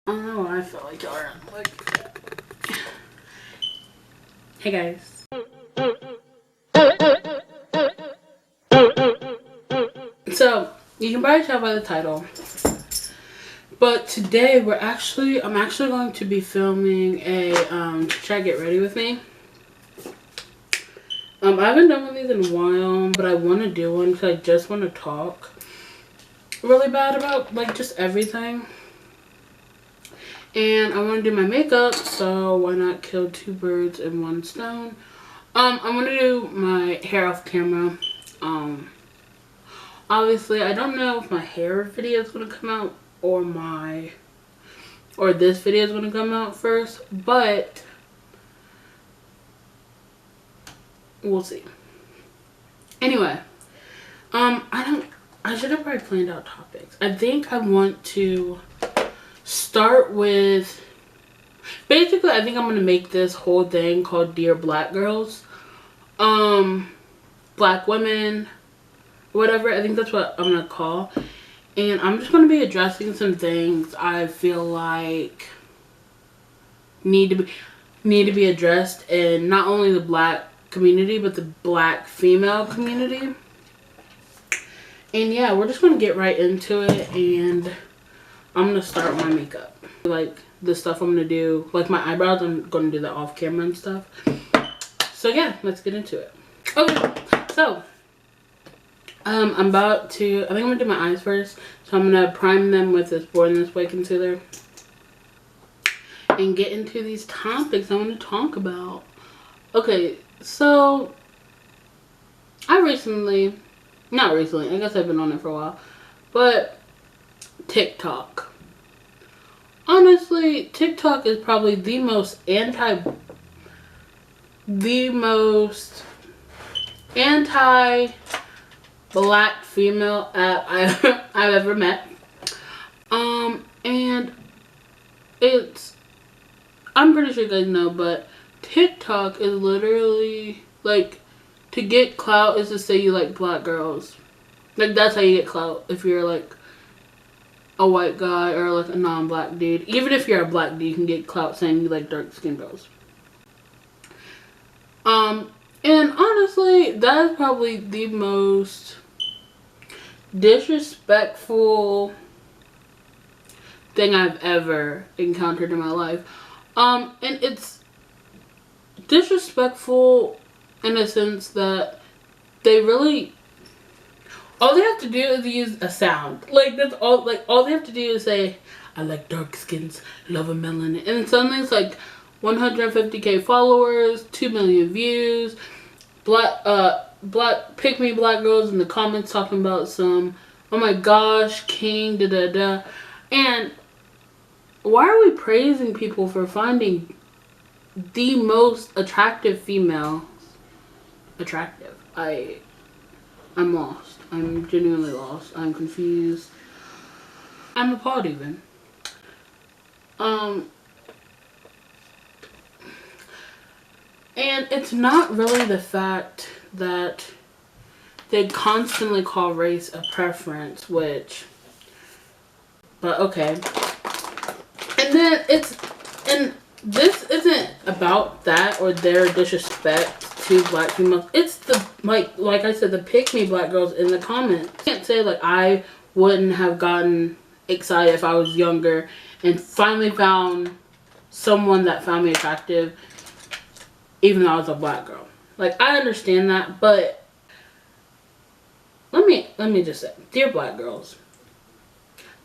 I don't know why I felt like y'all are like. Hey guys. So you can probably tell by the title, but today I'm actually going to be filming a Chit Chat Get Ready with me. I haven't done one of these in a while, but I want to do one because I just want to talk really bad about like just everything. And I want to do my makeup, so why not kill two birds in one stone? I'm gonna do my hair off camera. Obviously I don't know if my hair video is gonna come out or this video is gonna come out first, but we'll see. Anyway, I should have probably planned out topics. I think I want to start with, basically I think I'm gonna make this whole thing called Dear Black Girls, Black women, whatever. I think that's what I'm gonna call. And I'm just gonna be addressing some things I feel like need to be addressed in not only the black community but the black female community. And yeah, we're just gonna get right into it, and I'm gonna start my makeup. Like the stuff I'm gonna do, like my eyebrows, I'm gonna do that off camera and stuff. So yeah, let's get into it. Okay, so I think I'm gonna do my eyes first. So I'm gonna prime them with this Born This Way concealer and get into these topics I want to talk about. Okay, so I not recently, I guess I've been on it for a while, but TikTok. Honestly, TikTok is probably the most anti-black female app I've ever met. And I'm pretty sure you guys know, but TikTok is literally like, to get clout is to say you like black girls. Like that's how you get clout if you're like a white guy or like a non-black dude. Even if you're a black dude, you can get clout saying you like dark skinned girls. And honestly, that is probably the most disrespectful thing I've ever encountered in my life. And it's disrespectful in a sense that they really, all they have to do is use a sound. Like that's all. Like all they have to do is say, "I like dark skins, love a melanin," and suddenly it's like 150K followers, 2 million views, pick me black girls in the comments talking about some, oh my gosh, king, da da da. And why are we praising people for finding the most attractive females attractive? I'm lost. I'm genuinely lost. I'm confused. I'm appalled even. And it's not really the fact that they constantly call race a preference, but okay. And then this isn't about that or their disrespect to black females. It's the, like I said, the pick me black girls in the comments. I can't say like I wouldn't have gotten excited if I was younger and finally found someone that found me attractive even though I was a black girl. Like I understand that, but let me just say, dear black girls,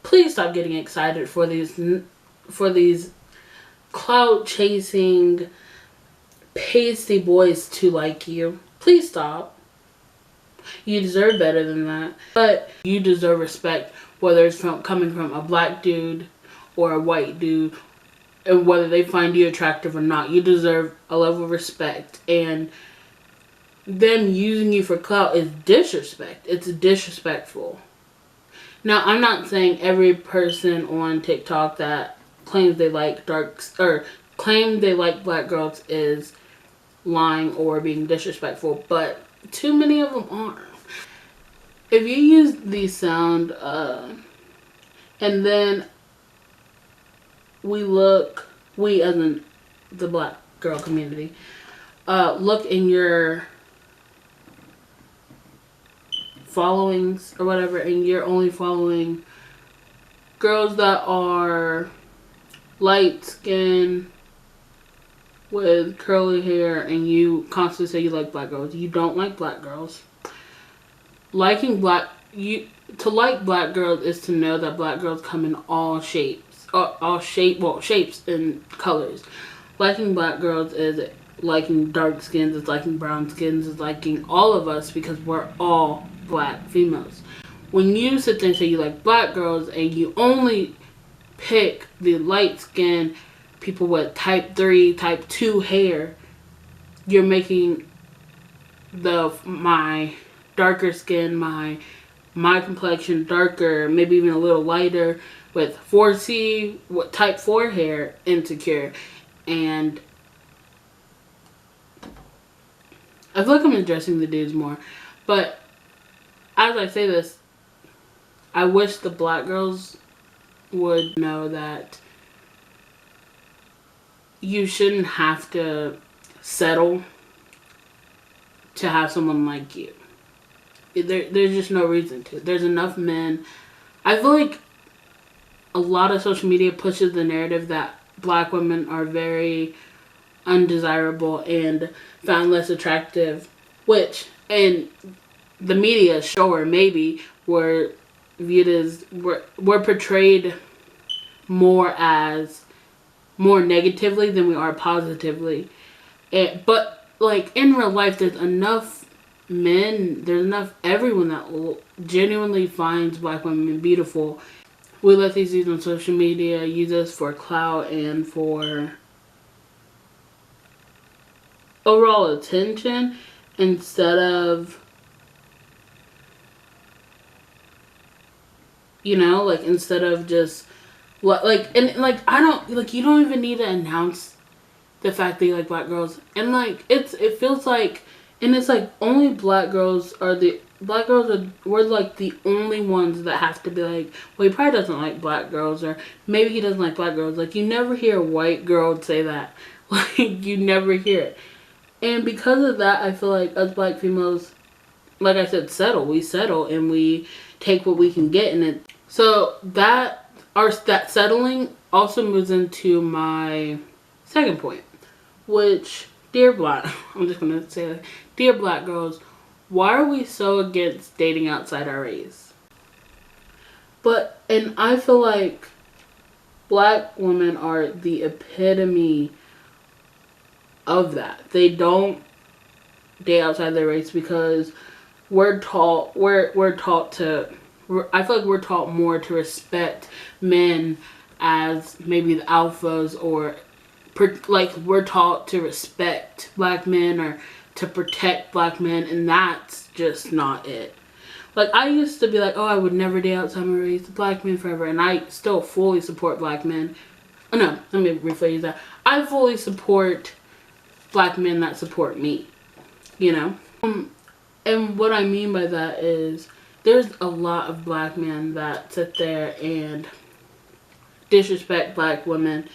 please stop getting excited for these clout chasing pasty boys to like you. Please stop. You deserve better than that. But you deserve respect, whether it's coming from a black dude or a white dude, and whether they find you attractive or not. You deserve a level of respect, and them using you for clout is disrespect. It's disrespectful. Now, I'm not saying every person on TikTok that claims they like black girls is lying or being disrespectful, but too many of them are. If you use the sound and then we as in the black girl community, look in your followings or whatever, and you're only following girls that are light skinned with curly hair, and you constantly say you like black girls. You don't like black girls. To like black girls is to know that black girls come in all shapes, shapes and colors. Liking black girls is liking dark skins, it's liking brown skins, it's liking all of us, because we're all black females. When you sit there and say you like black girls and you only pick the light skin people with type 3, type 2 hair, you're making my darker skin, my complexion darker, maybe even a little lighter, with 4C, type 4 hair, insecure. And I feel like I'm addressing the dudes more, but as I say this, I wish the black girls would know that you shouldn't have to settle to have someone like you. There's just no reason to. There's enough men. I feel like a lot of social media pushes the narrative that black women are very undesirable and found less attractive, which, and the media, sure, maybe, were viewed as, we're portrayed more negatively than we are positively. But like in real life, there's enough men, there's enough everyone that genuinely finds black women beautiful. We let these dudes on social media use us for clout and for overall attention, instead of, instead of just I don't, you don't even need to announce the fact that you like black girls. And it feels like, and it's like only black girls we're like the only ones that have to be like, well, he probably doesn't like black girls, or maybe he doesn't like black girls. Like, you never hear a white girl say that. Like, you never hear it. And because of that, I feel like us black females, like I said, we settle and we take what we can get in it. So that settling also moves into my second point, which, I'm just going to say that, dear black girls, why are we so against dating outside our race? And I feel like black women are the epitome of that. They don't date outside their race because we're taught to, I feel like we're taught more to respect men as maybe the alphas, or we're taught to respect black men or to protect black men, and that's just not it. Like, I used to be like, oh, I would never date outside my race, black men forever, and I still fully support black men. Oh, no, let me rephrase that. I fully support black men that support me, and what I mean by that is there's a lot of black men that sit there and disrespect black women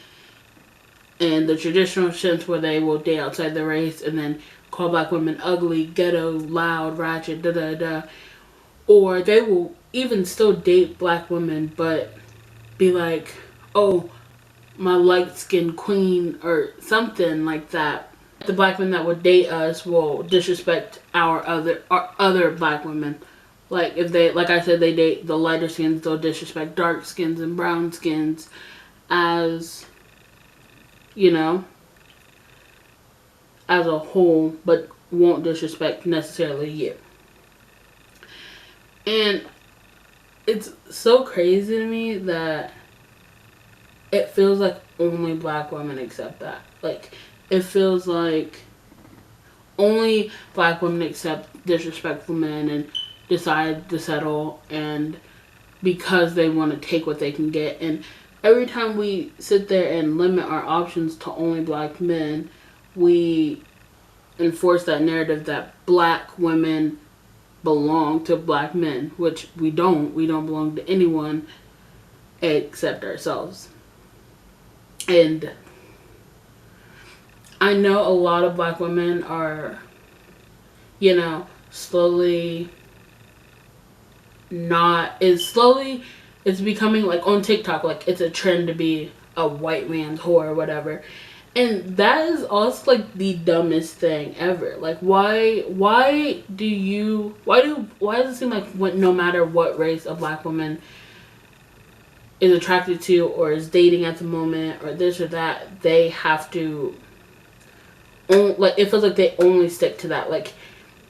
in the traditional sense, where they will date outside their race and then call black women ugly, ghetto, loud, ratchet, da-da-da. Or they will even still date black women but be like, oh, my light-skinned queen, or something like that. The black men that would date us will disrespect our other black women. Like, if they, like I said, they date the lighter skins, they'll disrespect dark skins and brown skins as, as a whole, but won't disrespect necessarily you. And it's so crazy to me that it feels like only black women accept that. Like, it feels like only black women accept disrespectful men and decide to settle, and because they want to take what they can get. And every time we sit there and limit our options to only black men, we enforce that narrative that black women belong to black men, which we don't. We don't belong to anyone except ourselves. And I know a lot of black women are, you know, slowly it's becoming like on TikTok, like it's a trend to be a white man's whore or whatever. And that is also like the dumbest thing ever. Like why does it seem like no matter what race a black woman is attracted to or is dating at the moment or this or that, they have to like, it feels like they only stick to that. Like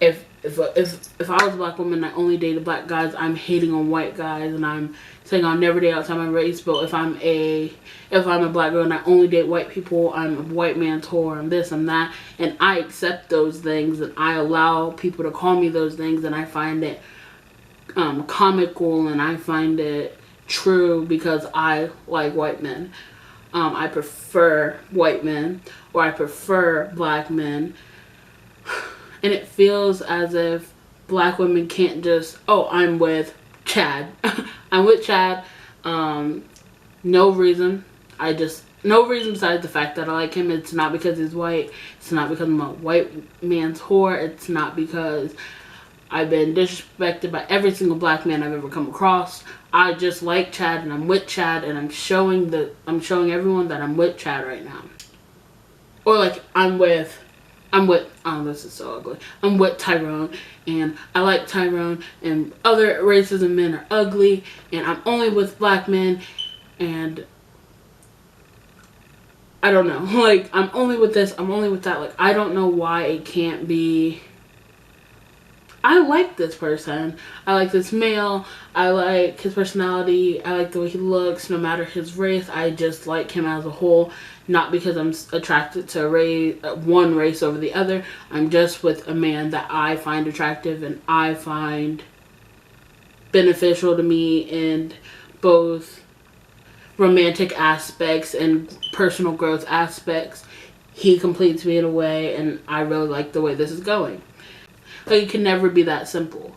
if I was a black woman and I only dated black guys, I'm hating on white guys and I'm saying I'll never date outside my race. But if I'm a black girl and I only date white people, I'm a white man's whore, I'm this, I'm that. And I accept those things and I allow people to call me those things, and I find it comical and I find it true because I like white men. I prefer white men, or I prefer black men. And it feels as if black women can't just, oh, I'm with Chad. I'm with Chad. No reason. No reason besides the fact that I like him. It's not because he's white. It's not because I'm a white man's whore. It's not because I've been disrespected by every single black man I've ever come across. I just like Chad and I'm with Chad, and I'm showing everyone that I'm with Chad right now. Or like I'm with, oh, this is so ugly. I'm with Tyrone, and I like Tyrone, and other races of men are ugly, and I'm only with black men, and I don't know. Like, I'm only with this, I'm only with that. Like, I don't know why it can't be, I like this person. I like this male. I like his personality. I like the way he looks, no matter his race. I just like him as a whole. Not because I'm attracted to one race over the other. I'm just with a man that I find attractive and I find beneficial to me in both romantic aspects and personal growth aspects. He completes me in a way, and I really like the way this is going. Like, it can never be that simple.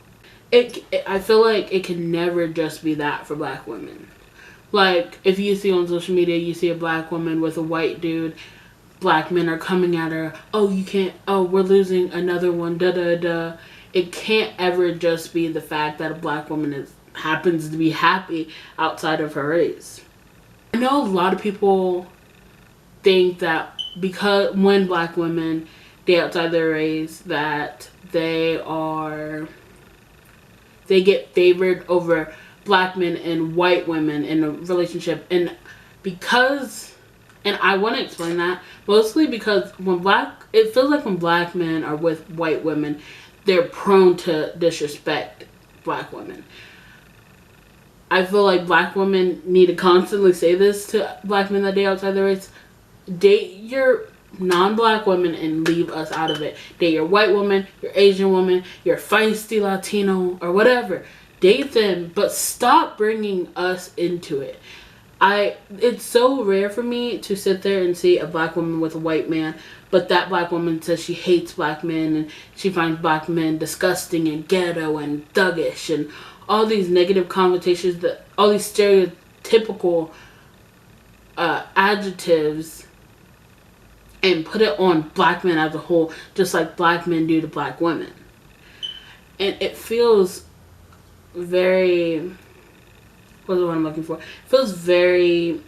I feel like it can never just be that for black women. Like, if you see on social media, you see a black woman with a white dude, black men are coming at her, oh, you can't, oh, we're losing another one, da-da-da. It can't ever just be the fact that a black woman happens to be happy outside of her race. I know a lot of people think that because when black women date outside their race, that they get favored over black men and white women in a relationship. And I want to explain that, mostly because it feels like when black men are with white women, they're prone to disrespect black women. I feel like black women need to constantly say this to black men that date outside their race. Date your non-black women and leave us out of it. Date your white woman, your Asian woman, your feisty Latino, or whatever. Date them, but stop bringing us into it. It's so rare for me to sit there and see a black woman with a white man, but that black woman says she hates black men and she finds black men disgusting and ghetto and thuggish and all these negative connotations, all these stereotypical adjectives, and put it on black men as a whole, just like black men do to black women. And it feels very, what's the word I'm looking for? It feels very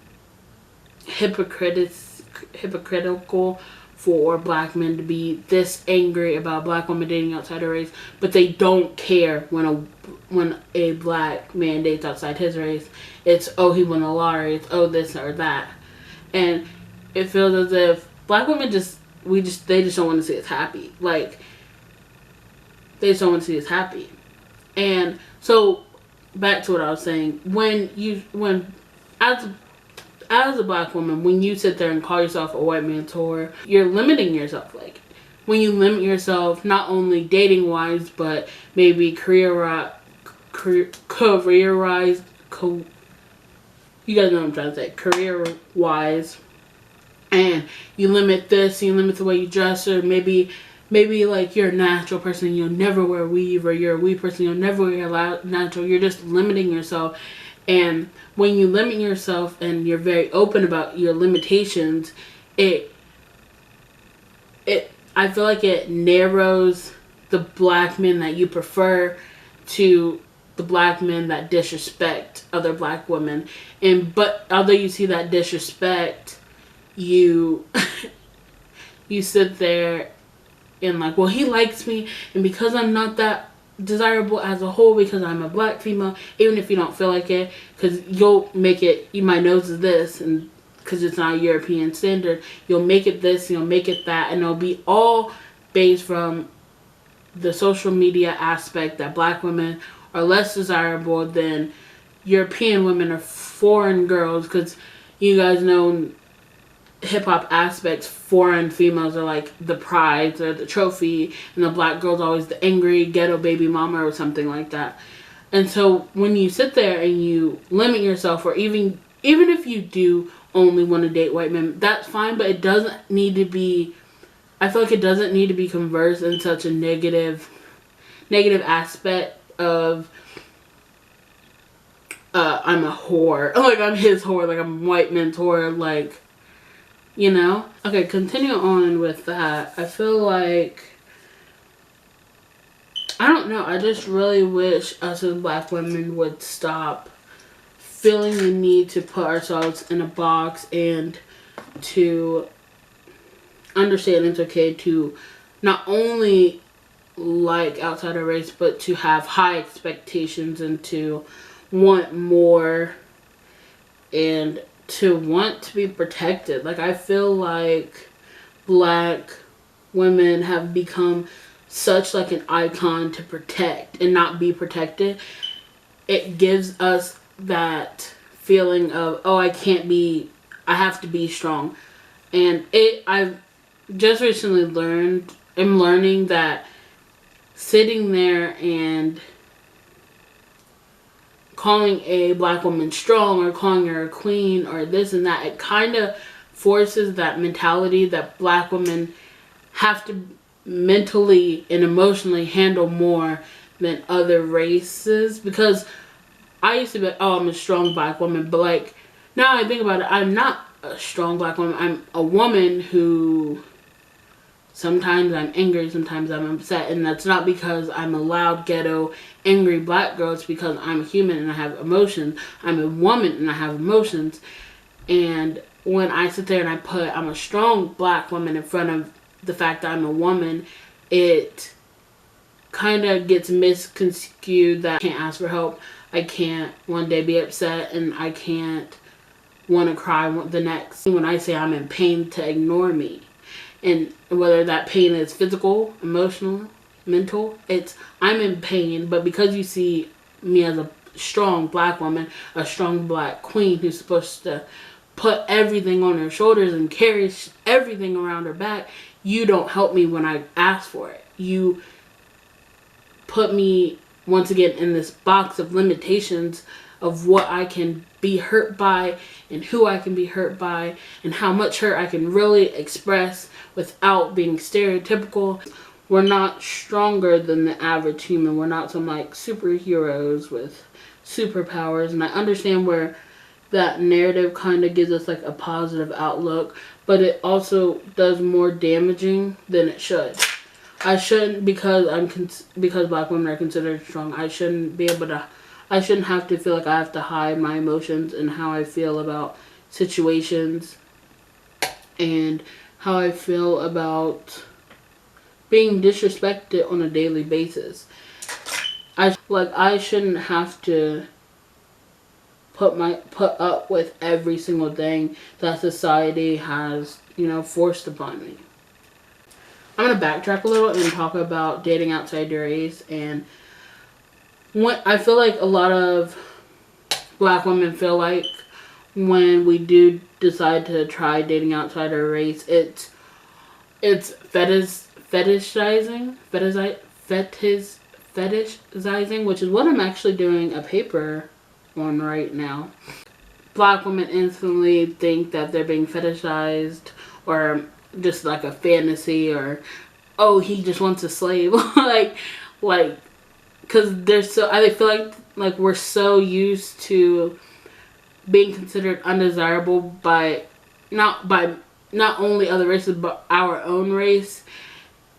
hypocritical for black men to be this angry about black women dating outside their race, but they don't care when a black man dates outside his race. It's, oh, he won the lottery. It's, oh, this or that. And it feels as if black women they just don't want to see us happy. Like, they just don't want to see us happy. And so, back to what I was saying, as a black woman, when you sit there and call yourself a white man's whore, you're limiting yourself. Like, when you limit yourself, not only dating wise, but maybe career wise, you guys know what I'm trying to say, career wise, and you limit this, you limit the way you dress, or maybe like you're a natural person, you'll never wear weave, or you're a weave person, you'll never wear natural. You're just limiting yourself, And when you limit yourself and you're very open about your limitations, I feel like it narrows the black men that you prefer to the black men that disrespect other black women. But although you see that disrespect, you you sit there and like, well, he likes me, and because I'm not that desirable as a whole, because I'm a black female, even if you don't feel like it, because you'll make it, my nose is this, and because it's not a European standard, you'll make it this, you'll make it that, and it'll be all based from the social media aspect that black women are less desirable than European women or foreign girls, because you guys know hip-hop aspects, foreign females are like the prize or the trophy, and the black girl's always the angry ghetto baby mama or something like that. And so when you sit there and you limit yourself, or even if you do only want to date white men, that's fine, but it doesn't need to be, I feel like it doesn't need to be conversed in such a negative aspect of I'm a whore, like I'm his whore, like I'm white men's whore, like, you know? Okay, continue on with that. I feel like, I don't know, I just really wish us as black women would stop feeling the need to put ourselves in a box, and to understand it's okay to not only like outside our race, but to have high expectations and to want more and to want to be protected. Like, I feel like black women have become such like an icon to protect and not be protected. It gives us that feeling of, oh, I have to be strong. And I've just recently I'm learning that sitting there and calling a black woman strong or calling her a queen or this and that, it kind of forces that mentality that black women have to mentally and emotionally handle more than other races. Because I used to be like, oh, I'm a strong black woman, but like now I think about it, I'm not a strong black woman. I'm a woman who sometimes I'm angry, sometimes I'm upset, and that's not because I'm a loud, ghetto, angry black girl. It's because I'm a human and I have emotions. I'm a woman and I have emotions. And when I sit there and I put I'm a strong black woman in front of the fact that I'm a woman, it kind of gets misconstrued that I can't ask for help. I can't one day be upset, and I can't want to cry the next. When I say I'm in pain, to ignore me. And whether that pain is physical, emotional, mental, I'm in pain, but because you see me as a strong black woman, a strong black queen who's supposed to put everything on her shoulders and carry everything around her back, you don't help me when I ask for it. You put me once again in this box of limitations of what I can be hurt by and who I can be hurt by and how much hurt I can really express without being stereotypical. We're not stronger than the average human. We're not some like superheroes with superpowers. And I understand where that narrative kind of gives us like a positive outlook, but it also does more damaging than it should. I shouldn't, because black women are considered strong, I shouldn't have to feel like I have to hide my emotions and how I feel about situations and how I feel about being disrespected on a daily basis. I shouldn't have to put up with every single thing that society has, forced upon me. I'm going to backtrack a little and talk about dating outside your race. And what I feel like a lot of black women feel like when we do decide to try dating outside our race, it's fetishizing, which is what I'm actually doing a paper on right now. Black women instantly think that they're being fetishized, or just like a fantasy, or oh, he just wants a slave, like because I feel like like we're so used to being considered undesirable by not only other races but our own race.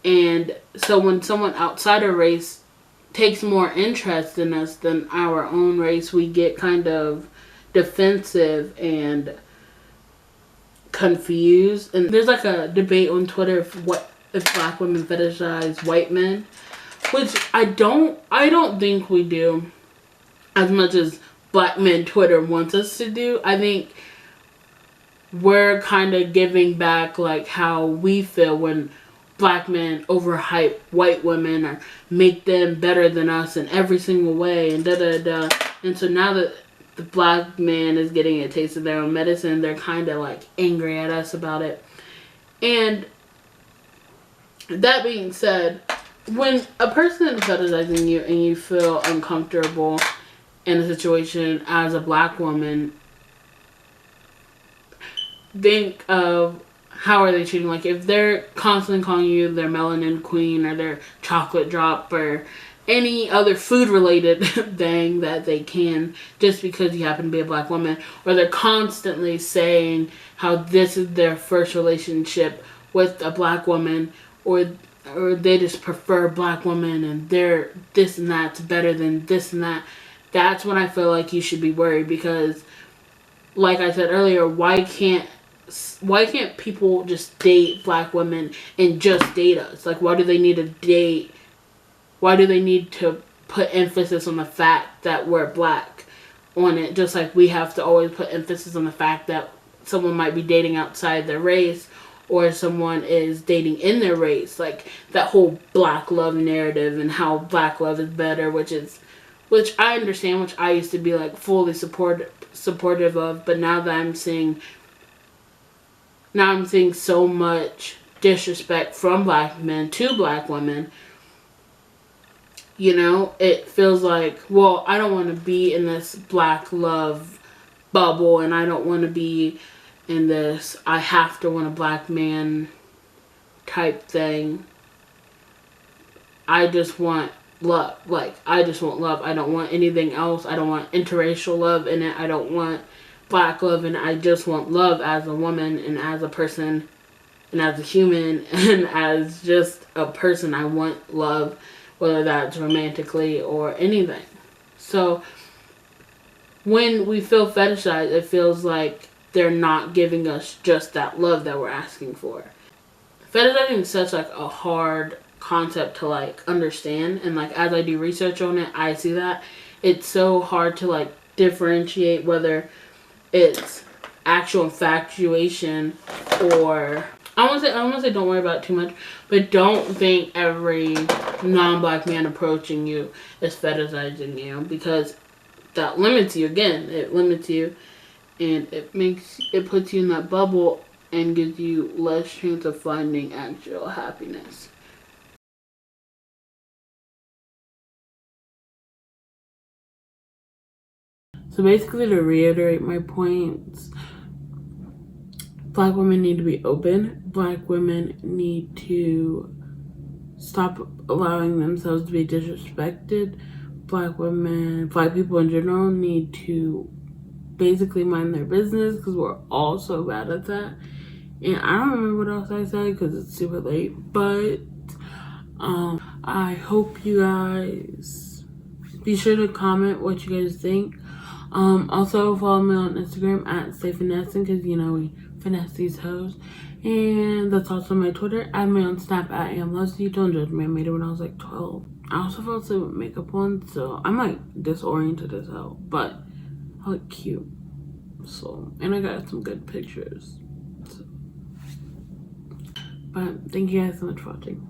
And so when someone outside our race takes more interest in us than our own race, we get kind of defensive and confused. And there's like a debate on Twitter if black women fetishize white men, which I don't think we do as much as black men Twitter wants us to do. I think we're kind of giving back like how we feel when black men overhype white women or make them better than us in every single way and da da da. And so now that the black man is getting a taste of their own medicine, they're kind of like angry at us about it. And that being said, when a person is fetishizing you and you feel uncomfortable in a situation as a black woman, think of how are they treating, like if they're constantly calling you their melanin queen or their chocolate drop or any other food related thing that they can just because you happen to be a black woman, or they're constantly saying how this is their first relationship with a black woman, or they just prefer black women and they're this and that's better than this and that, that's when I feel like you should be worried. Because like I said earlier, why can't people just date black women and just date us? Like, why do they need to date? Why do they need to put emphasis on the fact that we're black on it? Just like we have to always put emphasis on the fact that someone might be dating outside their race or someone is dating in their race. Like that whole black love narrative and how black love is better, which I understand, which I used to be like fully supportive of, but now that I'm seeing so much disrespect from black men to black women, you know, it feels like, well, I don't want to be in this black love bubble, and I don't want to be in this I have to want a black man type thing. I just want love. Like, I just want love. I don't want anything else. I don't want interracial love in it. I don't want black love, and I just want love as a woman and as a person and as a human and as just a person. I want love, whether that's romantically or anything. So when we feel fetishized, it feels like they're not giving us just that love that we're asking for. Fetishizing is such like a hard concept to like understand, and like as I do research on it, I see that it's so hard to like differentiate whether it's actual infatuation or I want to say don't worry about it too much, but don't think every non-black man approaching you is fetishizing you, because that limits you. Again, it limits you, and it puts you in that bubble and gives you less chance of finding actual happiness. So basically, to reiterate my points, black women need to be open. Black women need to stop allowing themselves to be disrespected. Black people in general need to basically mind their business, because we're all so bad at that. And I don't remember what else I said because it's super late, but I hope you guys be sure to comment what you guys think. Also follow me on Instagram at Stay Finessing, because you know we finesse these hoes. And that's also my Twitter. Add me on Snap at AmLusty. Don't judge me, I made it when I was like 12. I also fell asleep with makeup on, so I'm like disoriented as hell, but I look cute. So, and I got some good pictures. So. But thank you guys so much for watching.